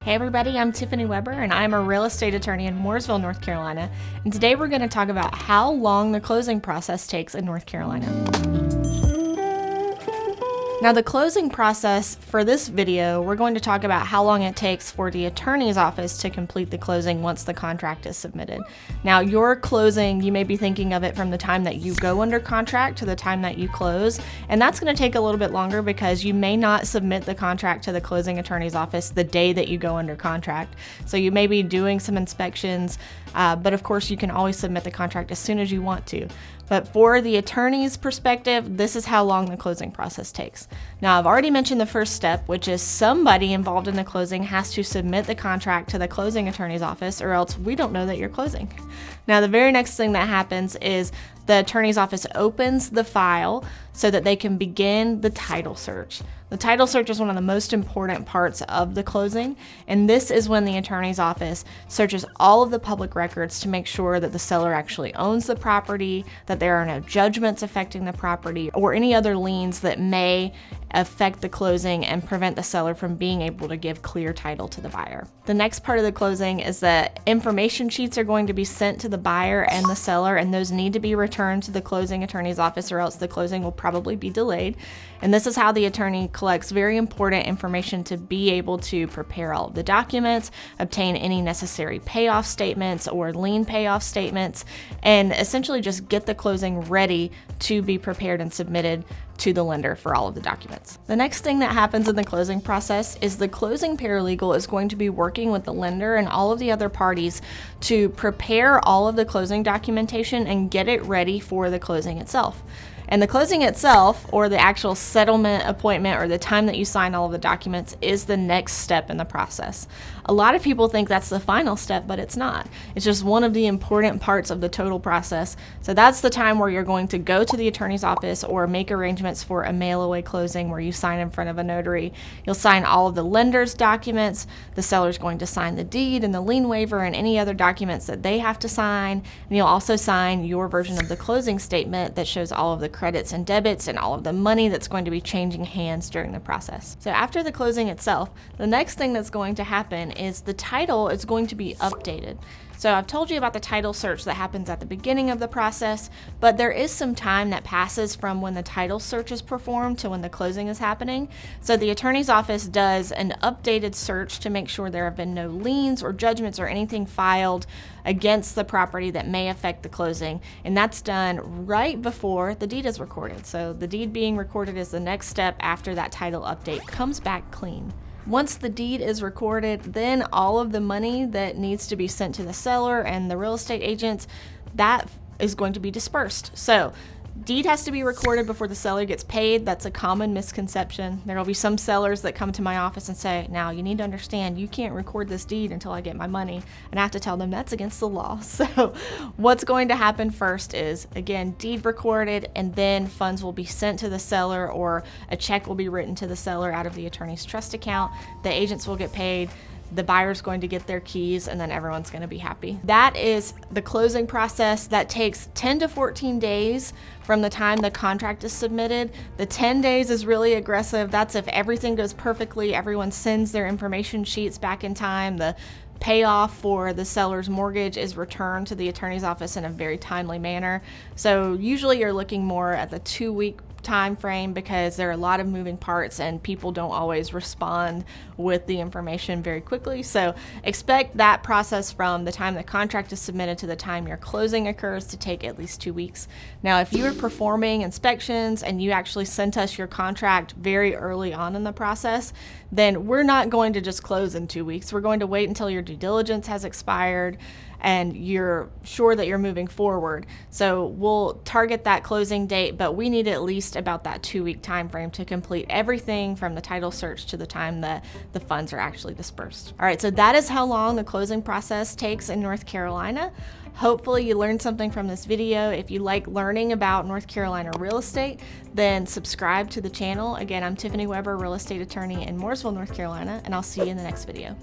Hey everybody, I'm Tiffany Weber and I'm a real estate attorney in Mooresville, North Carolina. And today we're going to talk about how long the closing process takes in North Carolina. Now, the closing process for this video, we're going to talk about how long it takes for the attorney's office to complete the closing once the contract is submitted. Now, your closing, you may be thinking of it from the time that you go under contract to the time that you close, and that's going to take a little bit longer because you may not submit the contract to the closing attorney's office the day that you go under contract. So you may be doing some inspections, but of course you can always submit the contract as soon as you want to. But for the attorney's perspective, this is how long the closing process takes. Now, I've already mentioned the first step, which is somebody involved in the closing has to submit the contract to the closing attorney's office, or else we don't know that you're closing. Now, the very next thing that happens is the attorney's office opens the file so that they can begin the title search. The title search is one of the most important parts of the closing, and this is when the attorney's office searches all of the public records to make sure that the seller actually owns the property, that there are no judgments affecting the property, or any other liens that may affect the closing and prevent the seller from being able to give clear title to the buyer. The next part of the closing is that information sheets are going to be sent to the buyer and the seller, and those need to be returned to the closing attorney's office or else the closing will probably be delayed. And this is how the attorney collects very important information to be able to prepare all of the documents, obtain any necessary payoff statements or lien payoff statements, and essentially just get the closing ready to be prepared and submitted to the lender for all of the documents. The next thing that happens in the closing process is the closing paralegal is going to be working with the lender and all of the other parties to prepare all of the closing documentation and get it ready for the closing itself. And the closing itself, or the actual settlement appointment, or the time that you sign all of the documents, is the next step in the process. A lot of people think that's the final step, but it's not. It's just one of the important parts of the total process. So that's the time where you're going to go to the attorney's office or make arrangements for a mail-away closing where you sign in front of a notary. You'll sign all of the lender's documents. The seller's going to sign the deed and the lien waiver and any other documents that they have to sign. And you'll also sign your version of the closing statement that shows all of the credits and debits and all of the money that's going to be changing hands during the process. So after the closing itself, the next thing that's going to happen is the title is going to be updated. So I've told you about the title search that happens at the beginning of the process, but there is some time that passes from when the title search is performed to when the closing is happening. So the attorney's office does an updated search to make sure there have been no liens or judgments or anything filed against the property that may affect the closing, and that's done right before the deed is recorded. So the deed being recorded is the next step after that title update comes back clean. Once the deed is recorded, then all of the money that needs to be sent to the seller and the real estate agents, that is going to be dispersed. So deed has to be recorded before the seller gets paid. That's a common misconception. There will be some sellers that come to my office and say, now you need to understand, you can't record this deed until I get my money. And I have to tell them that's against the law. So what's going to happen first is, again, deed recorded, and then funds will be sent to the seller or a check will be written to the seller out of the attorney's trust account. The agents will get paid. The buyer's going to get their keys, and then everyone's going to be happy. That is the closing process. That takes 10 to 14 days from the time the contract is submitted. The 10 days is really aggressive. That's if everything goes perfectly, everyone sends their information sheets back in time, the payoff for the seller's mortgage is returned to the attorney's office in a very timely manner. So usually you're looking more at the 2-week time frame because there are a lot of moving parts and people don't always respond with the information very quickly. So expect that process from the time the contract is submitted to the time your closing occurs to take at least 2 weeks. Now, if you are performing inspections and you actually sent us your contract very early on in the process, then we're not going to just close in 2 weeks. We're going to wait until your due diligence has expired and you're sure that you're moving forward. So we'll target that closing date, but we need at least about that 2-week time frame to complete everything from the title search to the time that the funds are actually dispersed. All right, so that is how long the closing process takes in North Carolina. Hopefully you learned something from this video. If you like learning about North Carolina real estate, then subscribe to the channel. Again, I'm Tiffany Weber, real estate attorney in Mooresville, North Carolina, and I'll see you in the next video.